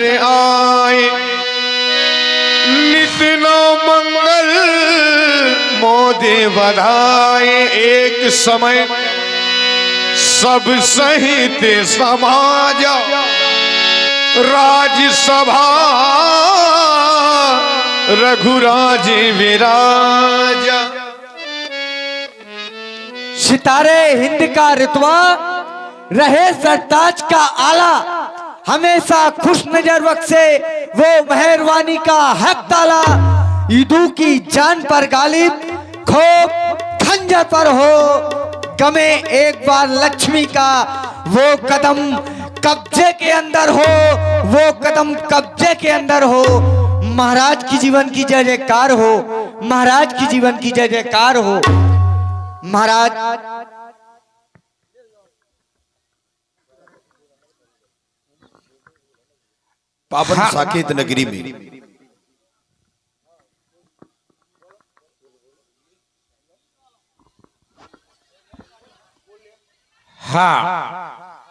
घर आए, नित नो मंगल मोदे बधाए। एक समय सब सहित समाज राजसभा रघुराज विराजा। सितारे हिंद का रुतबा रहे सरताज का आला, हमेशा खुश नजर बख्शे वो मेहरबानी का हक ताला। ईदू की जान पर गालिब खो खंजर पर हो, गमे एक बार लक्ष्मी का वो कदम कब्जे के अंदर हो, वो कदम कब्जे के अंदर हो। महाराज की जीवन की जय जयकार हो, महाराज की जीवन की जय जयकार हो। महाराज पावन साकेत नगरी में हाँ,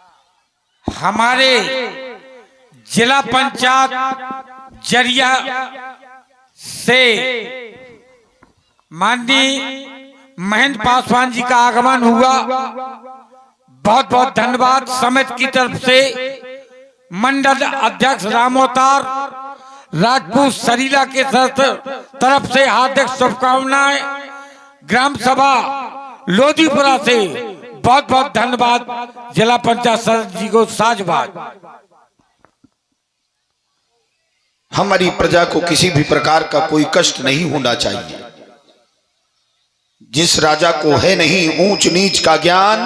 हमारे जिला पंचायत जरिया से माननीय महेंद्र पासवान जी का आगमन हुआ। बहुत बहुत धन्यवाद। समिति की तरफ से मंडल अध्यक्ष रामोतार राजपूत सरीला के तरफ से हार्दिक शुभकामनाएं। ग्राम सभा लोधीपुरा से बहुत बहुत धन्यवाद। जिला पंचायत सदस्य जी को साधुवाद। हमारी प्रजा को किसी भी प्रकार का कोई कष्ट नहीं होना चाहिए। जिस राजा को है नहीं ऊंच नीच का ज्ञान,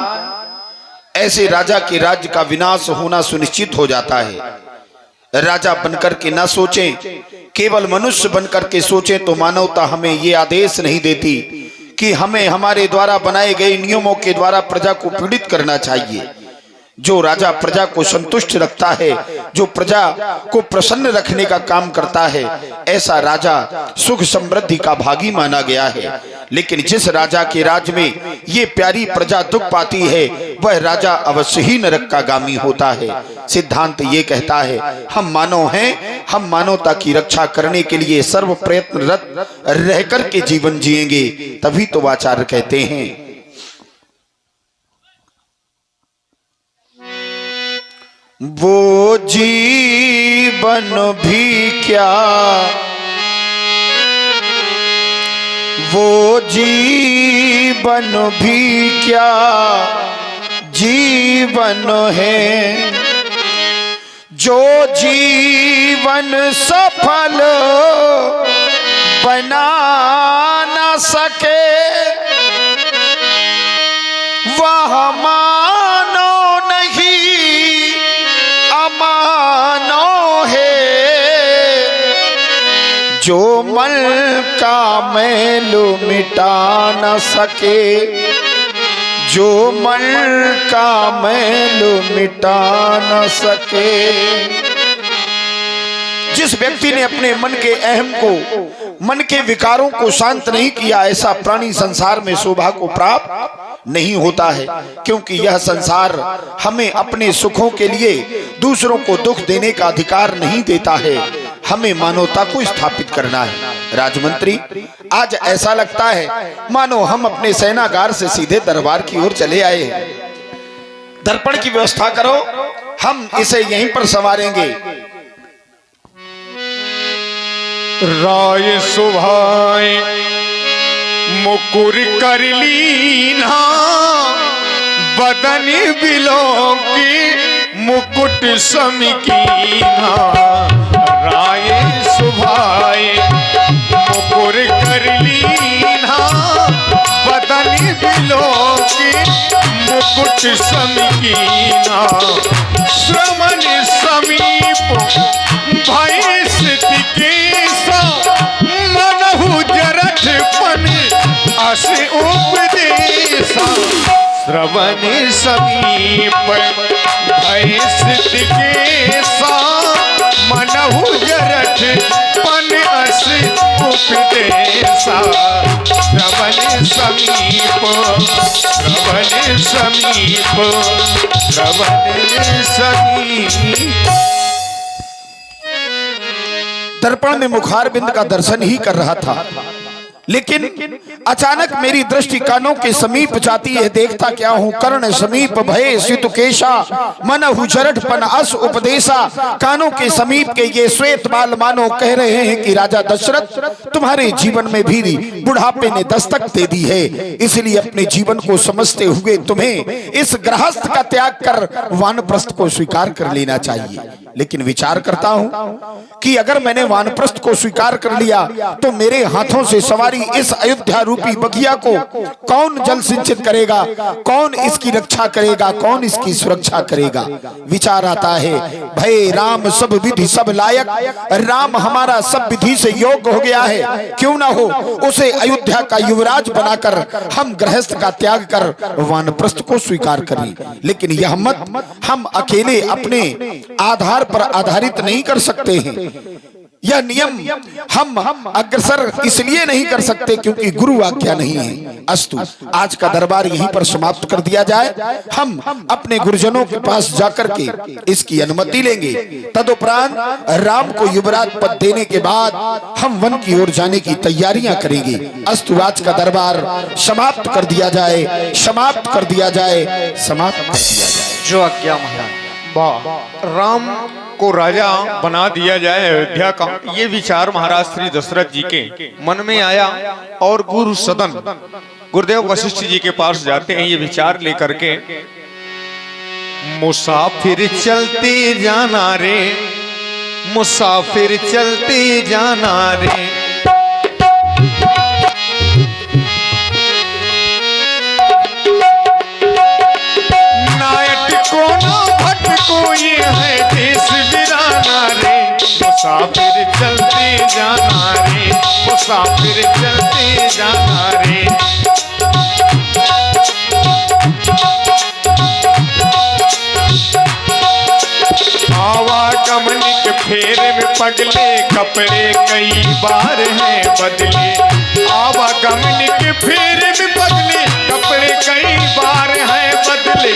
ऐसे राजा के राज्य का विनाश होना सुनिश्चित हो जाता है। राजा बनकर के ना सोचें, केवल मनुष्य बनकर के सोचें तो मानवता हमें ये आदेश नहीं देती कि हमें हमारे द्वारा बनाए गए नियमों के द्वारा प्रजा को पीड़ित करना चाहिए। जो राजा प्रजा को संतुष्ट रखता है, जो प्रजा को प्रसन्न रखने का काम करता है, ऐसा राजा सुख समृद्धि का भागी माना गया है। लेकिन जिस राजा के राज में ये प्यारी प्रजा दुख पाती है, वह राजा अवश्य ही नरक का गामी होता है। सिद्धांत ये कहता है, हम मानव हैं, हम मानवता की रक्षा करने के लिए सर्व प्रयत्नरत रहकर के जीवन जिएंगे, तभी तो आचार्य कहते हैं वो जीवन भी क्या, वो जीवन भी क्या जीवन है, जो जीवन सफल बना न सके वह मानो नहीं अमानो है। जो मन का मैल मिटा न सके, जो मन का मैल मिटा न सके। जिस व्यक्ति ने अपने मन के अहम को, मन के विकारों को शांत नहीं किया, ऐसा प्राणी संसार में शोभा को प्राप्त नहीं होता है। क्योंकि यह संसार हमें अपने सुखों के लिए दूसरों को दुख देने का अधिकार नहीं देता है। हमें मानवता को स्थापित करना है। राजमंत्री, आज ऐसा लगता है मानो हम अपने सेनागार से सीधे दरबार की ओर चले आए हैं। दर्पण की व्यवस्था करो, हम इसे यहीं पर संवारेंगे। राय सुभाए मुकुर कर लीना, बदन बिलो की मुकुट समिकीना। राय सुभाए मुकुर कर लीना, बदन बिलो की मुकुट समिकीना। श्रवण समीप भय स्थिति केसा, मनहु जरठ पन अस उपदेशा। श्रवण समीप भय स्थिति केसा, मनहु जरठ पन अस उपदेशा। श्रवण समीप, श्रवण समीप, श्रवण समीप। दर्पण में मुखारबिंद का दर्शन ही कर रहा था, लेकिन अचानक मेरी दृष्टि कानों के समीप जाती है। देखता क्या हूँ, कर्ण समीप भय सितुकेशा, मनहु जरठपन अस उपदेशा। कानों के समीप के ये श्वेत बाल मानो कह रहे हैं कि राजा दशरथ, तुम्हारे जीवन में भी बुढ़ापे ने दस्तक दे दी है, इसलिए अपने जीवन को समझते हुए तुम्हें इस गृहस्थ का त्याग कर वानप्रस्थ को स्वीकार कर लेना चाहिए। लेकिन विचार करता हूं कि अगर मैंने वानप्रस्थ को स्वीकार कर लिया तो मेरे हाथों से सवारी इस अयोध्या रूपी बगिया को कौन जल सिंचित करेगा, कौन इसकी रक्षा करेगा, कौन इसकी सुरक्षा करेगा। विचार आता है, भय राम सब विधि सब लायक, राम हमारा सब विधि से योग्य हो गया है, क्यों ना हो उसे अयोध्या का युवराज बनाकर हम गृहस्थ का त्याग कर वानप्रस्थ को स्वीकार करें। लेकिन यह मत हम अकेले अपने आधार पर आधारित नहीं कर सकते हैं। यह नियम हम अग्रसर इसलिए नहीं कर सकते क्योंकि गुरु आज्ञा नहीं है। अस्तु, आज का दरबार यहीं पर समाप्त कर दिया जाए। हम अपने गुरुजनों के पास जाकर के इसकी अनुमति लेंगे। तदुपरांत राम को युवराज पद देने के बाद हम वन की ओर जाने की तैयारियां करेंगे। अस्तु, आज का दरबार समाप्त कर दिया जाए, समाप्त कर दिया जाए, समाप्त कर दिया जाए। जो आज्ञा महाराज। वाह, राम को राजा बना दिया जाए अयोध्या का, ये विचार महाराज श्री दशरथ जी के मन में आया और गुरु सदन गुरुदेव वशिष्ठ जी के पास जाते हैं ये विचार लेकर के। मुसाफिर चलते जाना रे, मुसाफिर चलते जाना रे, नायक को ना भटको ये है देश वीराना रे, मुसाफिर चलते जाना रे, मुसाफिर चलते जाना रे। आवागमन के फेरे में पगले कपड़े कई बार हैं बदले, आवागमन के फेरे में पगले कपड़े कई बार हैं बदले,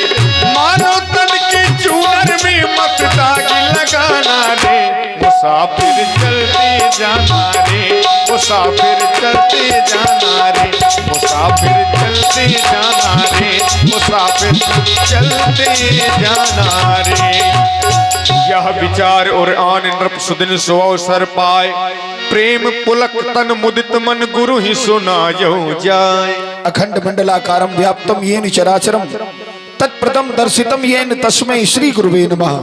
मानो तन के चूनर में मत दाग लगाना रे, मुसाफिर चलते जाना रे, मुसाफिर चलते जाना रे, मुसाफिर चलते जाना रे, मुसाफिर चलते जाना रे। यह विचार और आन नृप सुदिन सो अवसर पाए, प्रेम पुलक तन मुदित मन गुरु ही सुनायो जाय। अखंड मंडलाकारं व्याप्तम येन चराचरम तत्प्रथम दर्शितम येन तस्मै श्री गुरुवे नमः।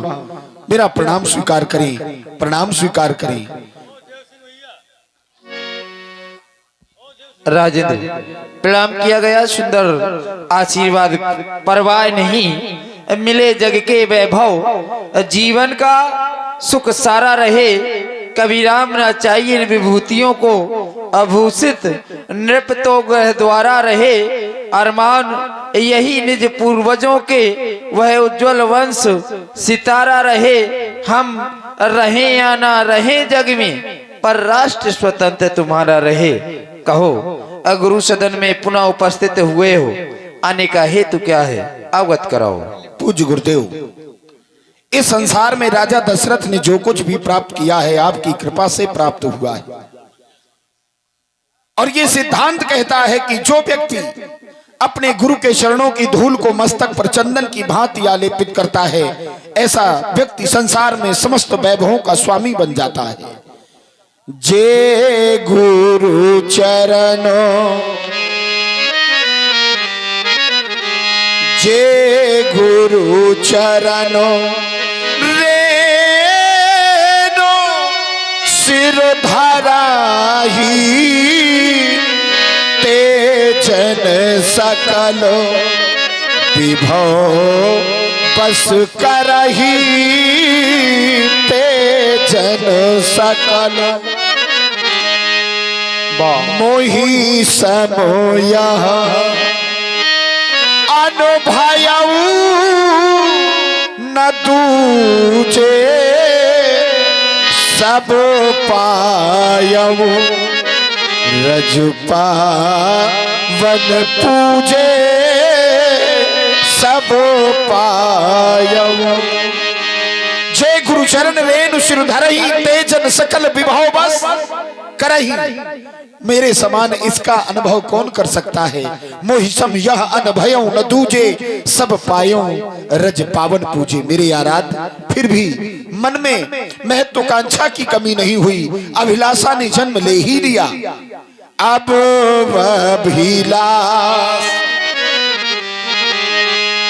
मेरा प्रणाम स्वीकार करें, प्रणाम स्वीकार करें। राजेंद्र प्रणाम किया गया, सुंदर आशीर्वाद। परवाह नहीं मिले जग के वैभव, जीवन का सुख सारा रहे, कबीराम न चाहिए विभूतियों को, अभूषित नृप तो ग्रह द्वारा रहे, अरमान यही निज पूर्वजों के वह उज्जवल वंश सितारा रहे, हम रहे या ना रहे जग में, पर राष्ट्र स्वतंत्र तुम्हारा रहे। कहो, गुरु सदन में पुनः उपस्थित हुए हो, आने का हेतु क्या है, अवगत कराओ। पूज्य गुरुदेव, इस संसार में राजा दशरथ ने जो कुछ भी प्राप्त किया है आपकी कृपा से प्राप्त हुआ है, और ये सिद्धांत कहता है कि जो व्यक्ति अपने गुरु के चरणों की धूल को मस्तक पर चंदन की भांति आलेपित करता है, ऐसा व्यक्ति संसार में समस्त वैभवों का स्वामी बन जाता है। जे गुरु चरणों, जे गुरु चरणों रेनो सिर धराही, तेजन सकल विभव बस करही, तेजन सकल मोहि समोया अनुभयऊ न दूजे, सब पायऊ रजपा वन पूजे, सब पायऊ। जय गुरुचरण रेणु सिर धरही, तेजन सकल विभव बस करही। मेरे समान इसका अनुभव कौन कर सकता है। मोहि सम यह अनभयो न दूजे, सब पायो रज पावन पूजे। मेरे आराध्य, फिर भी मन में महत्वाकांक्षा की कमी नहीं हुई। अभिलाषा ने जन्म ले ही लिया। अब अभिलाष,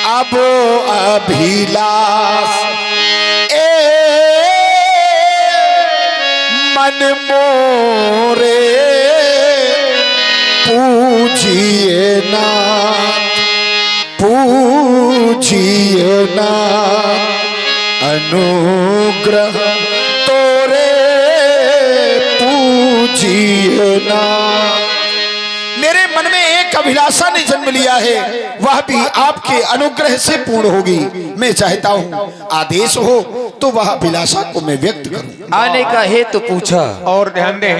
अब अभिलाष मन मोरे पूजिए नाथ, पूजिए नाथ, अनुग्रह तोरे पूजिए नाथ। मेरे मन में एक अभिलाषा ने जन्म लिया है, वह भी आपके अनुग्रह से पूर्ण होगी। मैं चाहता हूँ आदेश हो तो वह अभिलाषा को मैं व्यक्त करूँ। आने का हेतु पूछा। और ध्यान दें,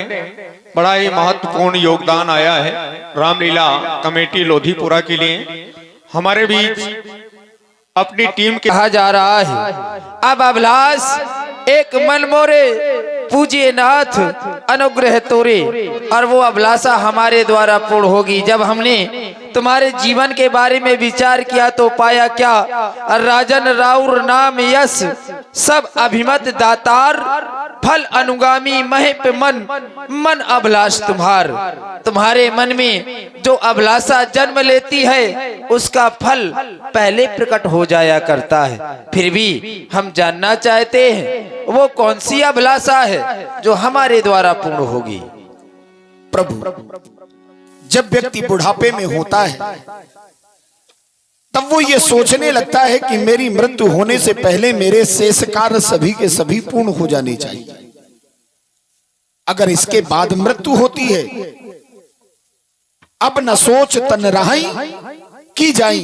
बड़ा ही महत्वपूर्ण योगदान आया है रामलीला कमेटी लोधीपुरा के लिए। हमारे बीच अपनी टीम के कहा जा रहा है, अब अभिलाष एक मन मोरे पूजिए नाथ, अनुग्रह तोरे। और वो अभिलाषा हमारे द्वारा पूर्ण होगी। जब हमने तुम्हारे जीवन के बारे में विचार किया तो पाया क्या, राजन राउर नाम यश, सब अभिमत दातार, फल अनुगामी महेप मन, मन अभिलाष तुम्हार। तुम्हारे मन में जो अभिलाषा जन्म लेती है उसका फल पहले प्रकट हो जाया करता है। फिर भी हम जानना चाहते हैं वो कौन सी अभिलाषा है जो हमारे द्वारा पूर्ण होगी। प्रभु, जब व्यक्ति बुढ़ापे में होता है तब वो ये सोचने लगता है कि मेरी मृत्यु होने से पहले मेरे शेष कार्य सभी के सभी पूर्ण हो जाने चाहिए। अगर इसके बाद मृत्यु होती है, अब न सोच तन रहाई की जाई,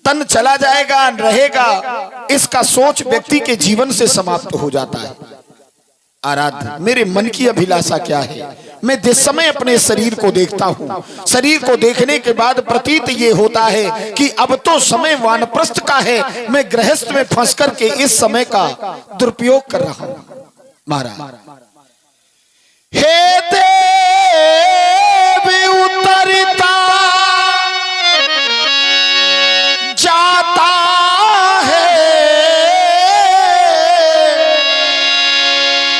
तन चला जाएगा रहेगा, इसका सोच व्यक्ति के जीवन से समाप्त हो जाता है। आराध्य, मेरे मन की अभिलाषा क्या है। मैं जिस समय अपने शरीर को देखता हूँ, शरीर को देखने के बाद प्रतीत ये होता है कि अब तो समय वानप्रस्थ का है। मैं गृहस्थ में फंस करके इस समय का दुरुपयोग कर रहा हूँ। महाराज, हे देव उतरता जाता है,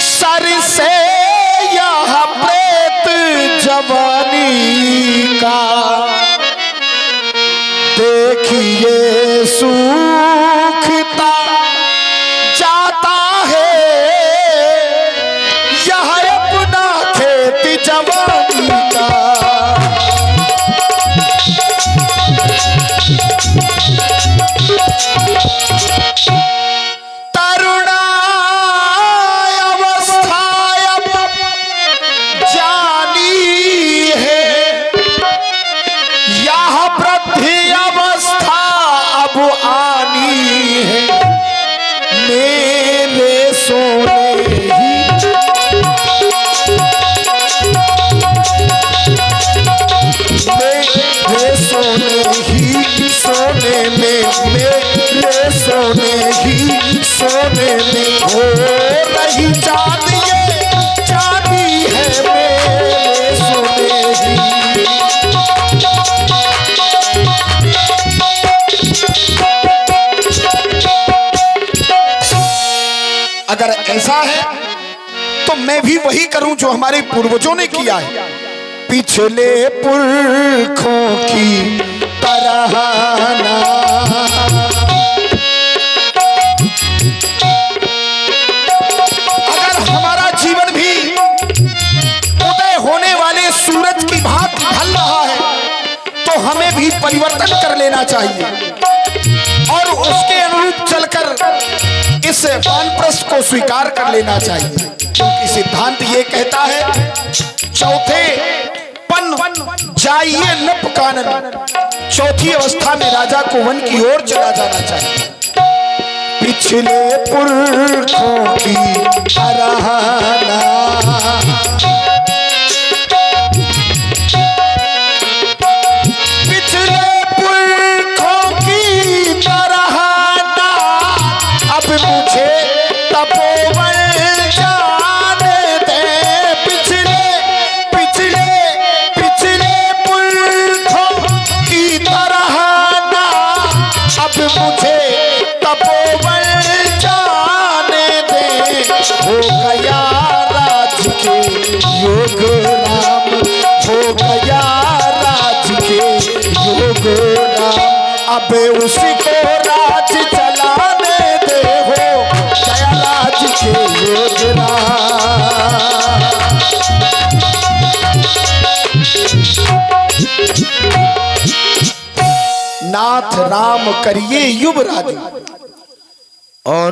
सर से यह प्रेत जवानी का, देखिए सूखता जाता है यह अपना खेत जवानी का। सोने में हो रही चांदी, चांदी है मेरे सोने ही। अगर ऐसा है तो मैं भी वही करूं जो हमारे पूर्वजों ने किया है। पिछले पुरखों की तरह सूरज की भांति ढल रहा है तो हमें भी परिवर्तन कर लेना चाहिए और उसके अनुरूप चलकर इस वानप्रस्थ को स्वीकार कर लेना चाहिए। क्योंकि सिद्धांत ये कहता है, चौथे पन जाइए नप कानन, चौथी अवस्था में राजा को वन की ओर चला जाना चाहिए। पिछले पुरखों की सराहना, हो गया राज के योग राम, हो गया राज के योग राम। अब उसी को राज चलाने दे, हो गया राज के योग राम। नाथ राम करिए युवराज। और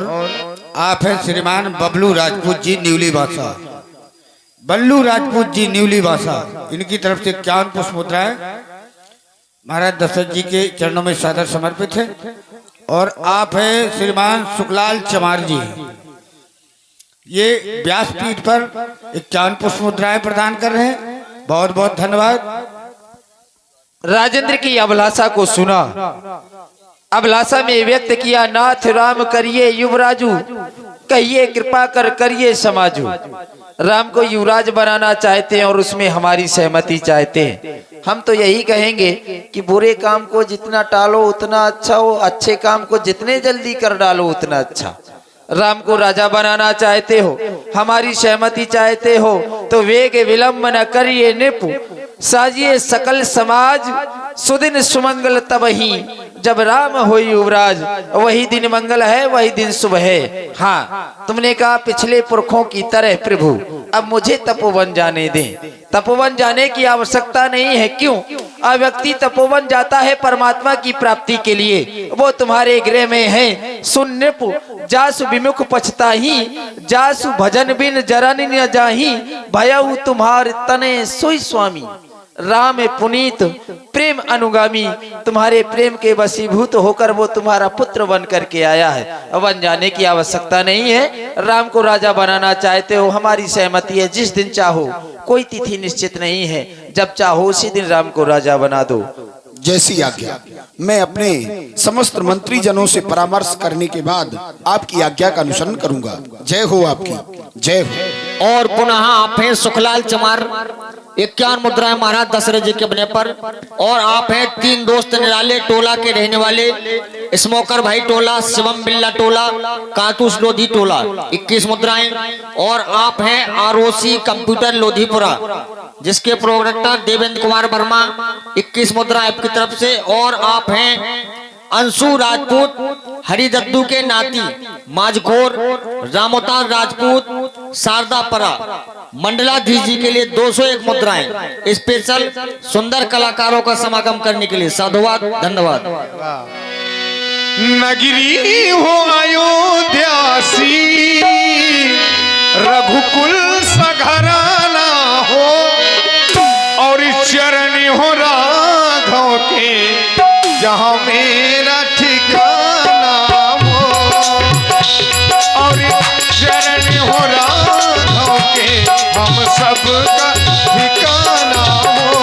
आप हैं श्रीमान बबलू राजपूत जी न्यूली भाषा, बल्लू राजपूत जी न्यूली भाषा, इनकी तरफ से 51 पुष्प मुद्राएं महाराज दशरथ जी के चरणों में सादर समर्पित है। और आप हैं श्रीमान सुखलाल चमार जी, ये व्यासपीठ पर 51 पुष्प मुद्राएं प्रदान कर रहे हैं, बहुत बहुत धन्यवाद। राजेंद्र की अभिलाषा को सुना, अभिलाषा में व्यक्त किया, नाथ राम करिए युवराजू, कहिए कृपा कर करिए समाजू। राम को युवराज बनाना चाहते हैं और उसमें हमारी सहमति चाहते हैं। हम तो यही कहेंगे कि बुरे काम को जितना टालो उतना अच्छा हो, अच्छे काम को जितने जल्दी कर डालो उतना अच्छा। राम को राजा बनाना चाहते हो, हमारी सहमति चाहते हो, तो वेग विलंब न करिए निपु, साजिए सकल समाज, सुदिन सुमंगल तब ही जब राम हो युवराज। वही दिन मंगल है, वही दिन शुभ है। हाँ, तुमने कहा पिछले पुरखों की तरह प्रभु अब मुझे तपोवन जाने दें। तपोवन जाने की आवश्यकता नहीं है। क्यों? व्यक्ति तपोवन जाता है परमात्मा की प्राप्ति के लिए, वो तुम्हारे गृह में है। सुन नृप जासु विमुख पछताही, जासु भजन बिन जरन न जाही, भयउ तुम्हार तने सोई स्वामी। राम पुनीत प्रेम अनुगामी, तुम्हारे प्रेम के वशीभूत होकर वो तुम्हारा पुत्र बन करके आया है। बन जाने की आवश्यकता नहीं है। राम को राजा बनाना चाहते हो, हमारी सहमति है। जिस दिन चाहो, कोई तिथि निश्चित नहीं है, जब चाहो उसी दिन राम को राजा बना दो। जैसी आज्ञा। मैं अपने समस्त मंत्री जनों से परामर्श करने के बाद आपकी आज्ञा का अनुसरण करूंगा। जय हो आपकी, जय हो। और पुनः आप हैं सुखलाल चमार, 51 मुद्राएं महाराज दशरथ जी के बने पर। और आप हैं 3 दोस्त निराले टोला के रहने वाले, स्मोकर भाई टोला, शिवम बिल्ला टोला, कातूस लोधी टोला, 21 मुद्राएं। और आप हैं आरोसी कंप्यूटर लोधीपुरा, जिसके प्रोडक्टर देवेंद्र कुमार वर्मा, 21 मुद्रा आपकी तरफ से। और आप हैं अंशु राजपूत हरिदत्तू के नाती, माजखोर रामोतार राजपूत शारदापरा, मंडलाधीश जी के लिए 201 मुद्राएं स्पेशल सुंदर कलाकारों का समागम करने के लिए। साधुवाद, धन्यवाद। नगरी हो अयोध्यासी, रघुकुल सघराना हो, और चरण हो राघव के जहाँ मेरा ठिकाना हो, और चरण हो राघव के हम सब का ठिकाना हो।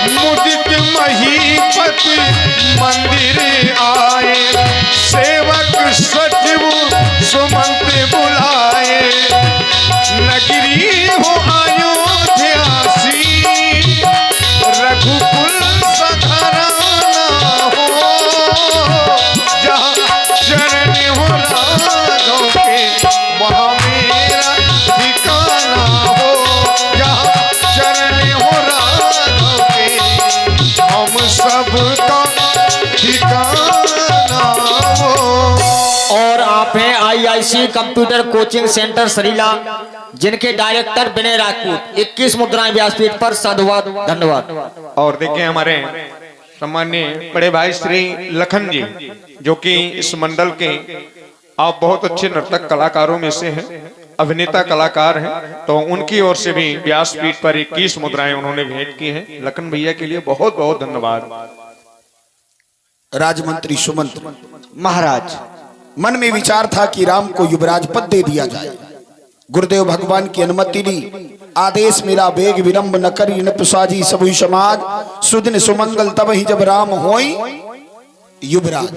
मुदित महीपति मंदिर आए, सेवक सचिव सुमंत्र बुलाए। नगरी हो अयोध्यासी, रघुकुल सघराना हो, जहाँ चरण हो राघव के वहाँ मेरा ठिकाना हो, जहाँ चरण हो राघव के हम सबका ठिकाना हो। और आप हैं IIC computer coaching centre Sarila, जिनके डायरेक्टर विनय राजपूत, 21 मुद्राएं व्यासपीठ पर। साधुवाद, धन्यवाद। और देखिए हमारे सम्माननीय बड़े भाई श्री लखन जी, जो कि इस मंडल के आप बहुत अच्छे नर्तक कलाकारों में से हैं, अभिनेता कलाकार हैं, तो उनकी ओर से भी व्यासपीठ पर 21 मुद्राएं उन्होंने भेंट की हैं। लखन भैया के लिए बहुत बहुत धन्यवाद। राजमंत्री सुमंत महाराज, मन में विचार था कि राम को युवराज पद दे दिया जाए। गुरुदेव भगवान की अनुमति ली, आदेश मेरा वेग विलंब न करी न प्रसाजी सबु समाज, सुदिन सुमंगल तब ही जब राम होई युवराज।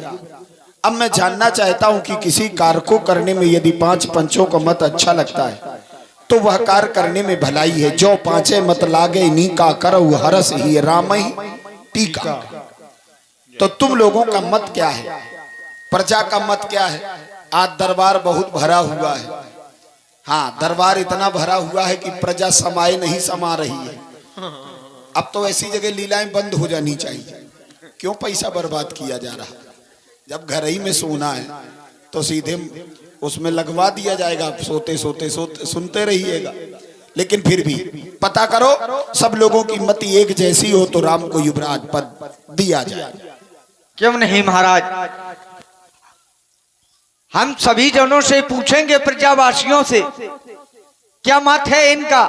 अब मैं जानना चाहता हूं कि किसी कार्य को करने में यदि 5 पंचों का मत अच्छा लगता है तो वह कार्य करने में भलाई है। जो 5 मत लागे नीका करऊ हरस ही राम ही टीका। तो तुम लोगों का मत क्या है, प्रजा का मत क्या है? आज दरबार बहुत भरा हुआ है। हाँ, दरबार इतना भरा हुआ है कि प्रजा समाये नहीं समा रही है। अब तो ऐसी जगह लीलाएं बंद हो जानी चाहिए। क्यों पैसा बर्बाद किया जा रहा? जब घर ही में सोना है तो सीधे उसमें लगवा दिया जाएगा, सोते सोते सोते सुनते रहिएगा। लेकिन फिर भी पता करो, सब लोगों की मति एक जैसी हो तो राम को युवराज पद दिया जाए। क्यों नहीं महाराज, हम सभी जनों से पूछेंगे, प्रजावासियों से क्या मत है इनका,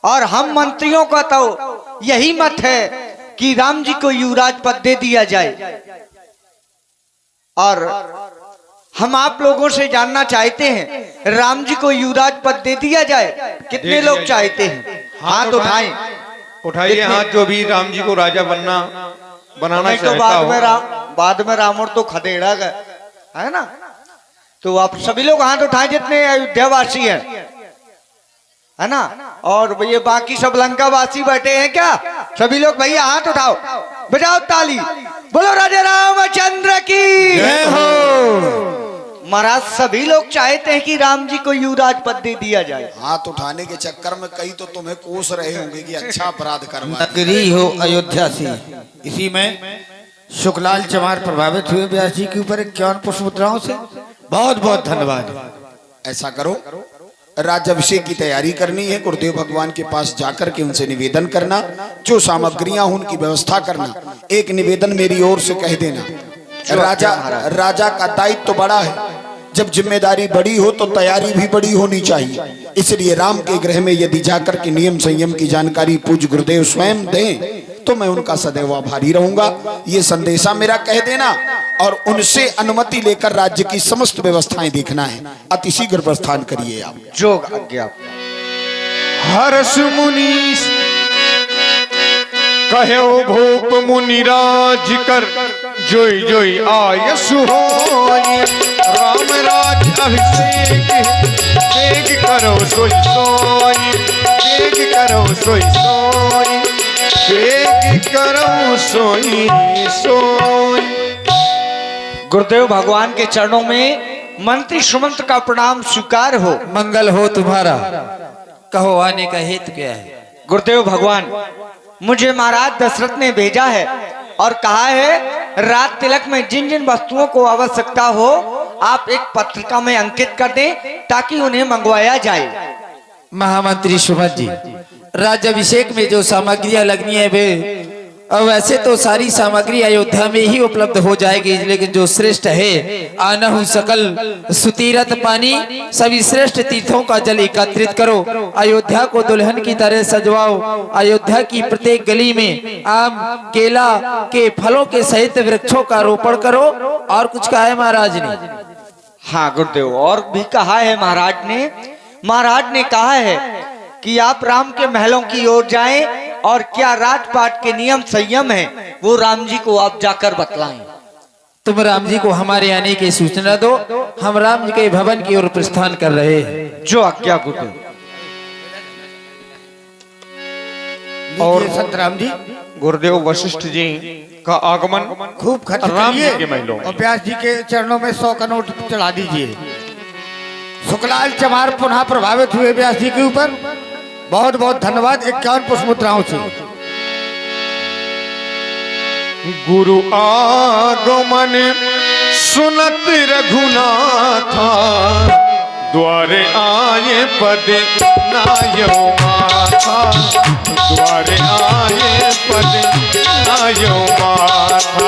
और हम मंत्रियों का तो यही मत है कि राम जी को युवराज पद दे दिया जाए। और हम आप लोगों से जानना चाहते हैं, राम जी को युवराज पद दे दिया जाए? कितने लोग चाहते हैं? हाथ उठाएं, उठाइए हाथ जो भी राम जी को राजा बनाना तो बाद में रावण तो खदेड़ा गया है ना। तो आप सभी लोग हाथ उठाएं जितने अयोध्यावासी है ना। और ये बाकी सब लंका वासी बैठे हैं क्या? सभी लोग भैया हाथ उठाओ, बजाओ ताली, बोलो राजा रामचंद्र की जय हो। महाराज सभी लोग चाहते हैं कि राम जी को युवराज पद दे दिया जाए। हाथ उठाने के चक्कर में कई तो तुम्हें कोस रहे होंगे कि अच्छा अपराध करवा नगरी हो अयोध्या से। इसी में शुक्लाल चमार प्रभावित हुए व्यास जी के ऊपर 51 पुष्प मुद्राओं से। बहुत बहुत धन्यवाद। ऐसा करो, राज्याभिषेक की तैयारी करनी है, गुरुदेव भगवान के पास जाकर के उनसे निवेदन करना, जो सामग्रियां उनकी व्यवस्था करना। एक निवेदन मेरी ओर से कह देना, राजा का दायित्व तो बड़ा है, जब जिम्मेदारी बड़ी हो तो तैयारी भी बड़ी होनी चाहिए। इसलिए राम के गृह में यदि जाकर के नियम संयम की जानकारी पूज्य गुरुदेव स्वयं दें तो मैं उनका सदैव आभारी रहूंगा। ये संदेशा मेरा कह देना और उनसे अनुमति लेकर राज्य की समस्त व्यवस्थाएं देखना है। अति शीघ्र प्रस्थान करिए आप। जो आज्ञा। हर्ष मुनीस कहो भूप मुनिराज कर, जोई जोई आय सुहोई। राम राज अभिषेक तेग करो सोई सोई, तेग करो सोई सोई, तेग करो सोई सोई। गुरुदेव भगवान के चरणों में मंत्री सुमंत्र का प्रणाम स्वीकार हो। मंगल हो तुम्हारा। कहो आने का हेतु क्या है? गुरुदेव भगवान, मुझे महाराज दशरथ ने भेजा है और कहा है रात तिलक में जिन जिन वस्तुओं को आवश्यकता हो आप एक पत्रिका में अंकित कर दें ताकि उन्हें मंगवाया जाए। महामंत्री सुमंत जी, राज्याभिषेक में जो सामग्रियां लगनी है वे वैसे तो सारी सामग्री अयोध्या में ही उपलब्ध हो जाएगी, लेकिन जो श्रेष्ठ है आनहु सकल सुतीरथ पानी, सभी श्रेष्ठ तीर्थों का जल एकत्रित करो, अयोध्या को दुल्हन की तरह सजवाओ, अयोध्या की प्रत्येक गली में आम केला के फलों के सहित वृक्षों का रोपण करो। और कुछ कहा है महाराज ने? हाँ गुरुदेव, और भी कहा है महाराज ने कहा है कि आप राम के महलों की ओर जाएं और क्या राजपाट के नियम संयम है वो राम जी को आप जाकर बतलाएं। तुम राम जी को हमारे आने की सूचना दो, हम राम जी के भवन की ओर प्रस्थान कर रहे हैं। जो आज्ञा गुरुदेव। और संत राम जी, गुरुदेव वशिष्ठ जी का आगमन खूब खर्च राम जी करिए के महलों में। और व्यास जी के चरणों में 100 का नोट चढ़ा दीजिए। शुक्लाल चमार पुनः प्रभावित हुए व्यास जी के ऊपर। बहुत बहुत धन्यवाद 51 पुष्प मुद्राओं से। गुरु आगमन सुनत रघुनाथा, द्वारे आए पद नायो माथा, द्वारे आए पद नायो माथा।